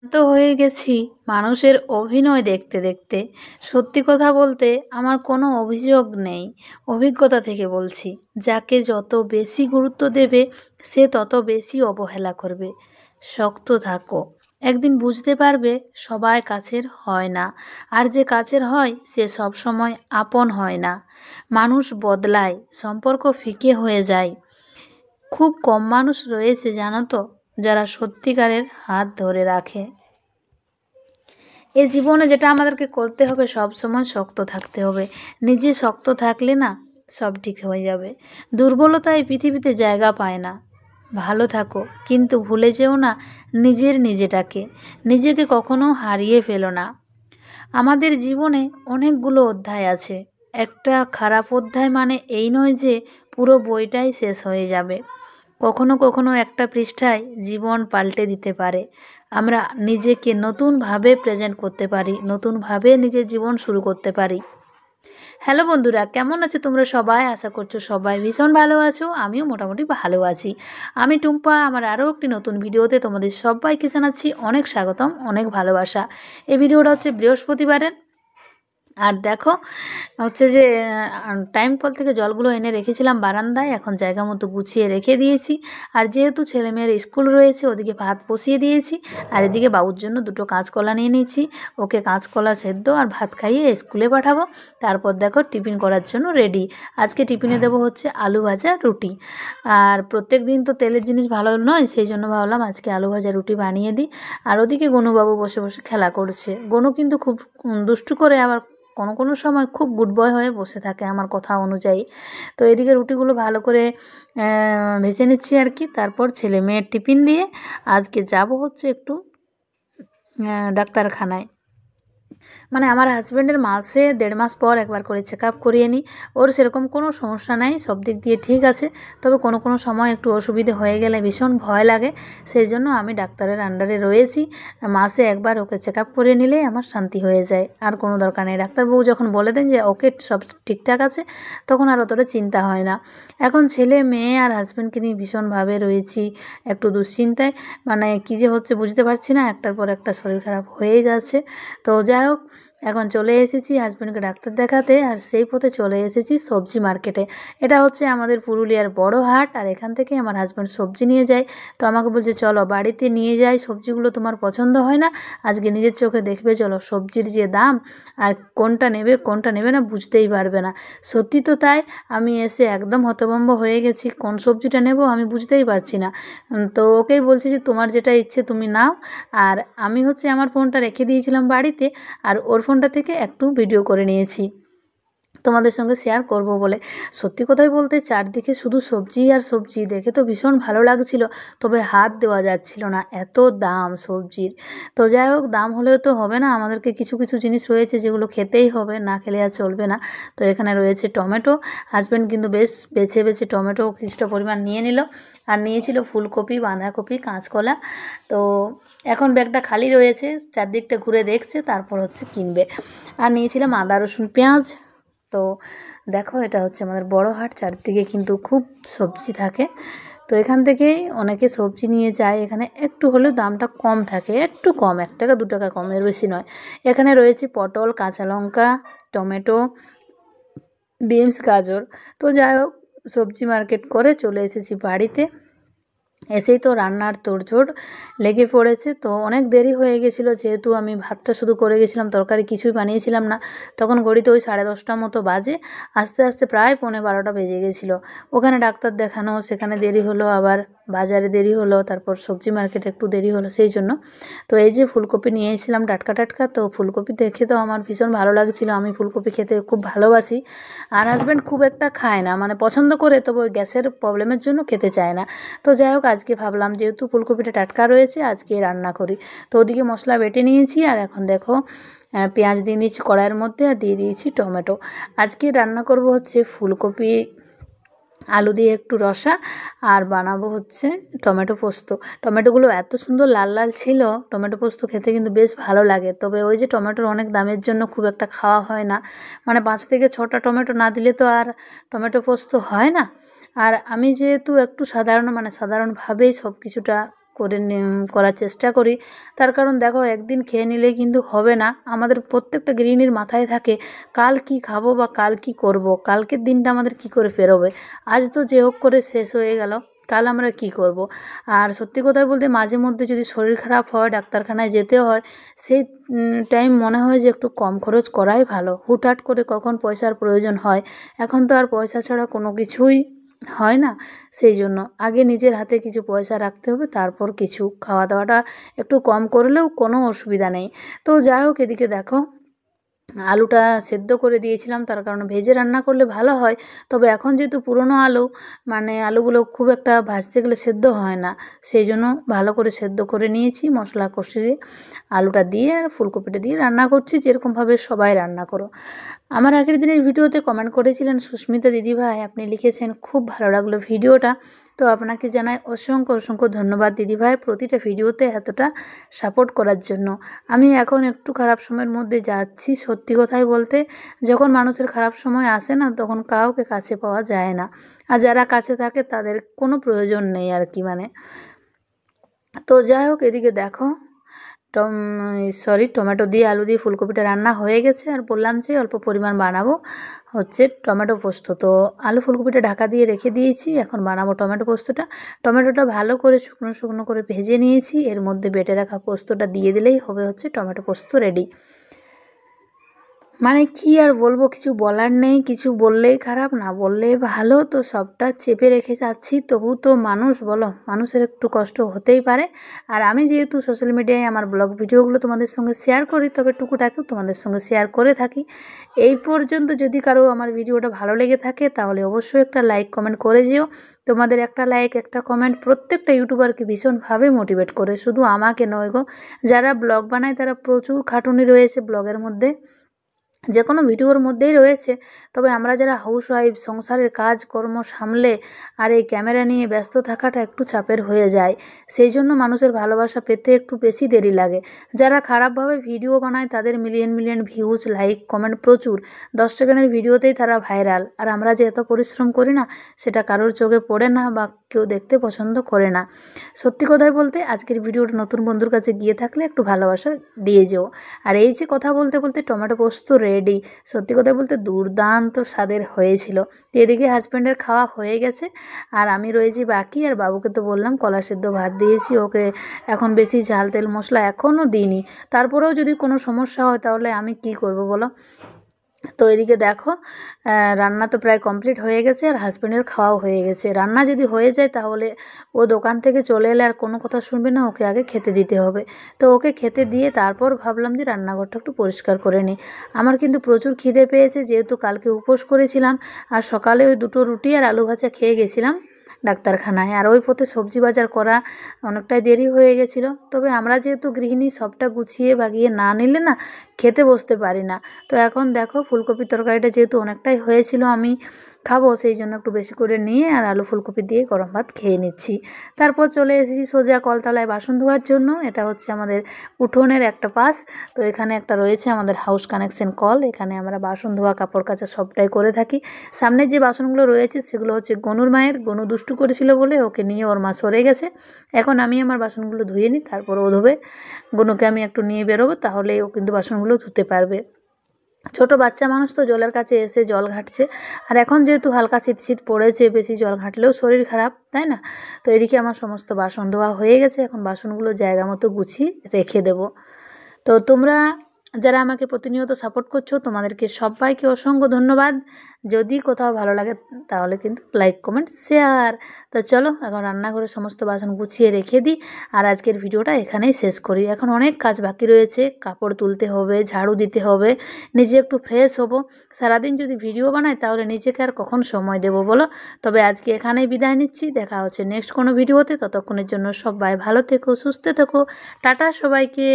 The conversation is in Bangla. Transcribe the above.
তো হয়ে গেছি মানুষের অভিনয় দেখতে দেখতে। সত্যি কথা বলতে আমার কোনো অভিযোগ নেই, অভিজ্ঞতা থেকে বলছি। যাকে যত বেশি গুরুত্ব দেবে সে তত বেশি অবহেলা করবে। শক্ত থাকো, একদিন বুঝতে পারবে সবাই কাছের হয় না, আর যে কাছের হয় সে সব সময় আপন হয় না। মানুষ বদলায়, সম্পর্ক ফিকে হয়ে যায়। খুব কম মানুষ রয়েছে জানো তো, যারা সত্যিকারের হাত ধরে রাখে। এই জীবনে যেটা আমাদেরকে করতে হবে, সব সময় শক্ত থাকতে হবে। নিজে শক্ত থাকলে না সব ঠিক হয়ে যাবে। দুর্বলতা এই পৃথিবীতে জায়গা পায় না। ভালো থাকো, কিন্তু ভুলে যেও না নিজেটাকে। নিজেকে কখনো হারিয়ে ফেলো না। আমাদের জীবনে অনেকগুলো অধ্যায় আছে। একটা খারাপ অধ্যায় মানে এই নয় যে পুরো বইটাই শেষ হয়ে যাবে। কখনো কখনো একটা পৃষ্ঠায় জীবন পাল্টে দিতে পারে। আমরা নিজেকে নতুনভাবে প্রেজেন্ট করতে পারি, নতুনভাবে নিজের জীবন শুরু করতে পারি। হ্যালো বন্ধুরা, কেমন আছো তোমরা সবাই? আশা করছো সবাই ভীষণ ভালো আছো। আমিও মোটামুটি ভালো আছি। আমি টুম্পা, আমার আরও একটি নতুন ভিডিওতে তোমাদের সবাইকে জানাচ্ছি অনেক স্বাগতম, অনেক ভালোবাসা। এই ভিডিওটা হচ্ছে বৃহস্পতিবারের। আর দেখো হচ্ছে যে টাইম কল থেকে জলগুলো এনে রেখেছিলাম বারান্দায়, এখন জায়গা মতো গুছিয়ে রেখে দিয়েছি। আর যেহেতু ছেলেমেয়ের স্কুল রয়েছে, ওদিকে ভাত বসিয়ে দিয়েছি। আর এদিকে বাবুর জন্য দুটো কাঁচকলা নিয়ে নিয়েছি। ওকে কাঁচকলা সেদ্ধ আর ভাত খাইয়ে স্কুলে পাঠাবো। তারপর দেখো টিফিন করার জন্য রেডি। আজকে টিফিনে দেবো হচ্ছে আলু ভাজা রুটি। আর প্রত্যেক দিন তো তেলের জিনিস ভালো নয়, সেই জন্য ভাবলাম আজকে আলু ভাজা রুটি বানিয়ে দিই। আর ওদিকে গনুবাবু বসে বসে খেলা করছে। গনু কিন্তু খুব দুষ্টু করে, আবার কোনো কোনো সময় খুব গুড বয় হয়ে বসে থাকে আমার কথা অনুযায়ী। তো এদিকে রুটিগুলো ভালো করে ভেজে নিচ্ছি আর কি। তারপর ছেলে মেয়ের টিফিন দিয়ে আজকে যাব হচ্ছে একটু ডাক্তারখানায়। মানে আমার হাজব্যান্ডের মাসে 1.5 মাস পর একবার করে চেক আপ করিয়ে নিই। ওর সেরকম কোনো সমস্যা নাই, সব দিক দিয়ে ঠিক আছে। তবে কোনো কোনো সময় একটু অসুবিধে হয়ে গেলে ভীষণ ভয় লাগে। সেই জন্য আমি ডাক্তারের আন্ডারে রয়েছি। মাসে একবার ওকে চেক আপ করিয়ে নিলেই আমার শান্তি হয়ে যায়, আর কোনো দরকার নেই। ডাক্তারবাবু যখন বলে দেন যে ওকে সব ঠিকঠাক আছে, তখন আর অতটা চিন্তা হয় না। এখন ছেলে মেয়ে আর হাজব্যান্ডকে নিয়ে ভীষণভাবে রয়েছি একটু দুশ্চিন্তায়। মানে কী যে হচ্ছে বুঝতে পারছি না, একটার পর একটা শরীর খারাপ হয়েই যাচ্ছে। তো যাই হোক, এখন চলে এসেছি হাজব্যান্ডকে ডাক্তার দেখাতে, আর সেই পথে চলে এসেছি সবজি মার্কেটে। এটা হচ্ছে আমাদের পুরুলিয়ার বড় হাট, আর এখান থেকে আমার হাজব্যান্ড সবজি নিয়ে যায়। তো আমাকে বলছে চলো বাড়িতে নিয়ে যাই, সবজিগুলো তোমার পছন্দ হয় না, আজকে নিজের চোখে দেখবে চলো। সবজির যে দাম, আর কোনটা নেবে না বুঝতেই পারবে না। সত্যি তো তাই, আমি এসে একদম হতভম্ব হয়ে গেছি, কোন সবজিটা নেব আমি বুঝতেই পারছি না। তো ওকেই বলছি যে তোমার যেটা ইচ্ছে তুমি নাও। আর আমি হচ্ছে আমার ফোনটা রেখে দিয়েছিলাম বাড়িতে, আর ওর ফোনটা থেকে একটু ভিডিও করে নিয়েছি তোমাদের সঙ্গে শেয়ার করব বলে। সত্যি কথাই বলতে চারদিকে শুধু সবজি আর সবজি, দেখে তো ভীষণ ভালো লাগছিল, তবে হাত দেওয়া যাচ্ছিল না, এত দাম সবজির। তো যাই হোক, দাম হলেও তো হবে না, আমাদেরকে কিছু কিছু জিনিস রয়েছে যেগুলো খেতেই হবে, না খেলে আর চলবে না। তো এখানে রয়েছে টমেটো। হাজব্যান্ড কিন্তু বেশ বেছে বেছে টমেটো কিছুটা পরিমাণ নিয়ে নিল, আর নিয়েছিল ফুলকপি, বাঁধাকপি, কাঁচকলা। তো এখন ব্যাগটা খালি রয়েছে, চারদিকটা ঘুরে দেখছে, তারপর হচ্ছে কিনবে। আর নিয়েছিলাম আদা রসুন পেঁয়াজ। তো দেখো এটা হচ্ছে আমাদের বড় হাট, চারদিকে কিন্তু খুব সবজি থাকে। তো এখান থেকেই অনেকে সবজি নিয়ে যায়, এখানে একটু হলেও দামটা কম থাকে, একটু কম, 1 টাকা 2 টাকা কম, এর বেশি নয়। এখানে রয়েছে পটল, কাঁচা লঙ্কা, টমেটো, বিনস, গাজর। তো যাই হোক, সবজি মার্কেট করে চলে এসেছি বাড়িতে। এসেই তো রান্নার তোড়জোড় লেগে পড়েছে। তো অনেক দেরি হয়ে গেছিলো, যেহেতু আমি ভাতটা শুধু করে গেছিলাম, তরকারি কিছুই বানিয়েছিলাম না। তখন ঘড়িতে ওই 10:30 মতো বাজে, আস্তে আস্তে প্রায় 11:45 বেজে গেছিলো। ওখানে ডাক্তার দেখানো, সেখানে দেরি হলো, আবার বাজারে দেরি হলো, তারপর সবজি মার্কেটে একটু দেরি হলো সেই জন্য। তো এই যে ফুলকপি নিয়ে এসেছিলাম টাটকা টাটকা, তো ফুলকপি দেখে তো আমার ভীষণ ভালো লাগছিলো, আমি ফুলকপি খেতে খুব ভালোবাসি। আর হাজব্যান্ড খুব একটা খায় না, মানে পছন্দ করে, তবে ওই গ্যাসের প্রবলেমের জন্য খেতে চায় না। তো যাই হোক, আজকে ভাবলাম যেহেতু ফুলকপিটা টাটকা রয়েছে আজকে রান্না করি। তো ওদিকে মশলা বেটে নিয়েছি, আর এখন দেখো পেঁয়াজ দিয়ে দিয়েছি কড়াইয়ের মধ্যে, আর দিয়ে দিয়েছি টমেটো। আজকে রান্না করব হচ্ছে ফুলকপি আলু দিয়ে একটু রসা, আর বানাবো হচ্ছে টমেটো পোস্ত। টমেটোগুলো এত সুন্দর লাল লাল ছিল, টমেটো পোস্ত খেতে কিন্তু বেশ ভালো লাগে। তবে ওই যে টমেটোর অনেক দামের জন্য খুব একটা খাওয়া হয় না, মানে 5 থেকে 6টা টমেটো না দিলে তো আর টমেটো পোস্ত হয় না। আর আমি যেহেতু একটু সাধারণভাবেই সব কিছুটা করার চেষ্টা করি। তার কারণ দেখো, একদিন খেয়ে নিলে কিন্তু হবে না। আমাদের প্রত্যেকটা গৃহিণীর মাথায় থাকে কাল কি খাবো বা কাল কি করব, কালকের দিনটা আমাদের কি করে পেরোবে। আজ তো যে হোক করে শেষ হয়ে গেল, কাল আমরা কি করব। আর সত্যি কথা বলতে মাঝে মধ্যে যদি শরীর খারাপ হয়, ডাক্তারখানায় যেতে হয়, সেই টাইম মনে হয় যে একটু কম খরচ করাই ভালো। হুটহাট করে কখন পয়সার প্রয়োজন হয়, এখন তো আর পয়সা ছাড়া কোনো কিছুই হয় না। সেই জন্য আগে নিজের হাতে কিছু পয়সা রাখতে হবে, তারপর কিছু খাওয়া দাওয়াটা একটু কম করলেও কোনো অসুবিধা নেই। তো যাই হোক, এদিকে দেখো আলুটা সেদ্ধ করে দিয়েছিলাম, তার কারণে ভেজে রান্না করলে ভালো হয়। তবে এখন যেহেতু পুরনো আলু, মানে আলুগুলো খুব একটা ভাজতে গেলে সেদ্ধ হয় না, সেই জন্য ভালো করে সেদ্ধ করে নিয়েছি। মশলা কষিয়ে আলুটা দিয়ে আর ফুলকপিটা দিয়ে রান্না করছি, যেরকমভাবে সবাই রান্না করো। আমার আগের দিনের ভিডিওতে কমেন্ট করেছিলেন সুস্মিতা দিদিভাই, আপনি লিখেছেন খুব ভালো লাগলো ভিডিওটা। তো আপনাকে জানাই অসংখ্য অসংখ্য ধন্যবাদ দিদিভাই, প্রতিটা ভিডিওতে এতটা সাপোর্ট করার জন্য। আমি এখন একটু খারাপ সময়ের মধ্যে যাচ্ছি। সত্যি কথাই বলতে, যখন মানুষের খারাপ সময় আসে না, তখন কাউকে কাছে পাওয়া যায় না। আর যারা কাছে থাকে তাদের কোনো প্রয়োজন নেই আর কি, মানে। তো যাই হোক, এদিকে দেখো টমেটো দিয়ে আলু দিয়ে ফুলকপিটা রান্না হয়ে গেছে। আর বললাম যে অল্প পরিমাণ বানাবো হচ্ছে টমেটো পোস্ত। তো আলু ফুলকপিটা ঢাকা দিয়ে রেখে দিয়েছি, এখন বানাবো টমেটো পোস্তটা। টমেটোটা ভালো করে শুকনো শুকনো করে ভেজে নিয়েছি, এর মধ্যে বেটে রাখা পোস্তটা দিয়ে দিলেই হবে হচ্ছে টমেটো পোস্ত রেডি। মানে কি আর বলবো, কিছু বলার নেই। কিছু বললেই খারাপ, না বললেই ভালো। তো সবটা চেপে রেখে যাচ্ছি। তবু তো মানুষ, বলো, মানুষের একটু কষ্ট হতেই পারে। আর আমি যেহেতু সোশ্যাল মিডিয়ায় আমার ব্লগ ভিডিওগুলো তোমাদের সঙ্গে শেয়ার করি, তবে টুকুটাকেও তোমাদের সঙ্গে শেয়ার করে থাকি। এই পর্যন্ত যদি কারো আমার ভিডিওটা ভালো লেগে থাকে, তাহলে অবশ্যই একটা লাইক কমেন্ট করে যেও। তোমাদের একটা লাইক একটা কমেন্ট প্রত্যেকটা ইউটিউবারকে ভীষণভাবে মোটিভেট করে, শুধু আমাকে নয় গো। যারা ব্লগ বানায় তারা প্রচুর খাটুনি রয়েছে ব্লগের মধ্যে, যে কোনো ভিডিওর মধ্যেই রয়েছে। তবে আমরা যারা হাউসওয়াইফ, সংসারের কাজকর্ম সামলে আর এই ক্যামেরা নিয়ে ব্যস্ত থাকাটা একটু চাপের হয়ে যায়। সেই জন্য মানুষের ভালোবাসা পেতে একটু বেশি দেরি লাগে। যারা খারাপভাবে ভিডিও বানায় তাদের million million views, like, comment প্রচুর। 10 সেকেন্ডের ভিডিওতেই তারা ভাইরাল। আর আমরা যে এত পরিশ্রম করি না, সেটা কারোর চোখে পড়ে না বা কেউ দেখতে পছন্দ করে না। সত্যি কথাই বলতে, আজকের ভিডিওটা নতুন বন্ধুর কাছে গিয়ে থাকলে একটু ভালোবাসা দিয়ে যেও। আর এই যে কথা বলতে বলতে টমেটো পোস্ত রেডি। সত্যি কথা বলতে দুর্দান্ত স্বাদের হয়েছিল। তো এদিকে হাজব্যান্ডের খাওয়া হয়ে গেছে, আর আমি রয়েছি বাকি। আর বাবুকে তো বললাম কলা সেদ্ধ ভাত দিয়েছি, ওকে এখন বেশি ঝাল তেল মশলা এখনও দিইনি। তারপরেও যদি কোনো সমস্যা হয় তাহলে আমি কি করব বলো। তো এদিকে দেখো, রান্না তো প্রায় কমপ্লিট হয়ে গেছে, আর হাজব্যান্ডের খাওয়াও হয়ে গেছে। রান্না যদি হয়ে যায় তাহলে ও দোকান থেকে চলে এলে আর কোনো কথা শুনবে না, ওকে আগে খেতে দিতে হবে। তো ওকে খেতে দিয়ে তারপর ভাবলাম যে রান্নাঘরটা একটু পরিষ্কার করে নিই। আমার কিন্তু প্রচুর খিদে পেয়েছে, যেহেতু কালকে উপোস করেছিলাম। আর সকালে ওই 2টো রুটি আর আলু ভাজা খেয়ে গেছিলাম ডাক্তারখানায়। আর ওই পথে সবজি বাজার করা অনেকটাই দেরি হয়ে গেছিলো। তবে আমরা যেহেতু গৃহিণী, সবটা গুছিয়ে বাগিয়ে না নিলে না খেতে বসতে পারি না। তো এখন দেখো ফুলকপির তরকারিটা যেহেতু অনেকটাই হয়েছিল, আমি খাবো, সেই জন্য একটু বেশি করে নিয়ে আর আলু ফুলকপি দিয়ে গরম ভাত খেয়ে নিচ্ছি। তারপর চলে এসেছি সোজা কলতলায় বাসন ধোয়ার জন্য। এটা হচ্ছে আমাদের উঠোনের একটা পাশ। তো এখানে একটা রয়েছে আমাদের হাউস কানেকশন কল, এখানে আমরা বাসন ধোয়া, কাপড় কাচা সবটাই করে থাকি। সামনে যে বাসনগুলো রয়েছে সেগুলো হচ্ছে গনুর মায়ের। গনু দুষ্টু করেছিল বলে ওকে নিয়ে ওর মা সরে গেছে। এখন আমি আমার বাসনগুলো ধুয়ে নিই, তারপর ও ধোবে। গনুকে আমি একটু নিয়ে বেরোবো, তাহলে ও কিন্তু বাসনগুলো ধুতে পারবে। ছোট বাচ্চা মানুষ তো জলের কাছে এসে জল ঘাঁটছে। আর এখন যেহেতু হালকা শীত শীত পড়েছে, বেশি জল ঘাঁটলেও শরীর খারাপ, তাই না? তো এদিকে আমার সমস্ত বাসন ধোয়া হয়ে গেছে, এখন বাসনগুলো জায়গা মতো গুছিয়ে রেখে দেব। তো তোমরা যারা আমাকে প্রতিনিয়ত সাপোর্ট করছো, তোমাদেরকে সবাইকে অসংখ্য ধন্যবাদ। যদি কোথাও ভালো লাগে তাহলে কিন্তু লাইক কমেন্ট শেয়ার। তো চলো এখন রান্নাঘরে সমস্ত বাসন গুছিয়ে রেখে দিই, আর আজকের ভিডিওটা এখানেই শেষ করি। এখন অনেক কাজ বাকি রয়েছে, কাপড় তুলতে হবে, ঝাড়ু দিতে হবে, নিজে একটু ফ্রেশ হব। সারাদিন যদি ভিডিও বানাই তাহলে নিজেকে আর কখন সময় দেবো বলো। তবে আজকে এখানেই বিদায় নিচ্ছি, দেখা হচ্ছে নেক্সট কোনো ভিডিওতে। ততক্ষণের জন্য সবাই ভালো থেকো, সুস্থ থেকো, টাটা সবাইকে।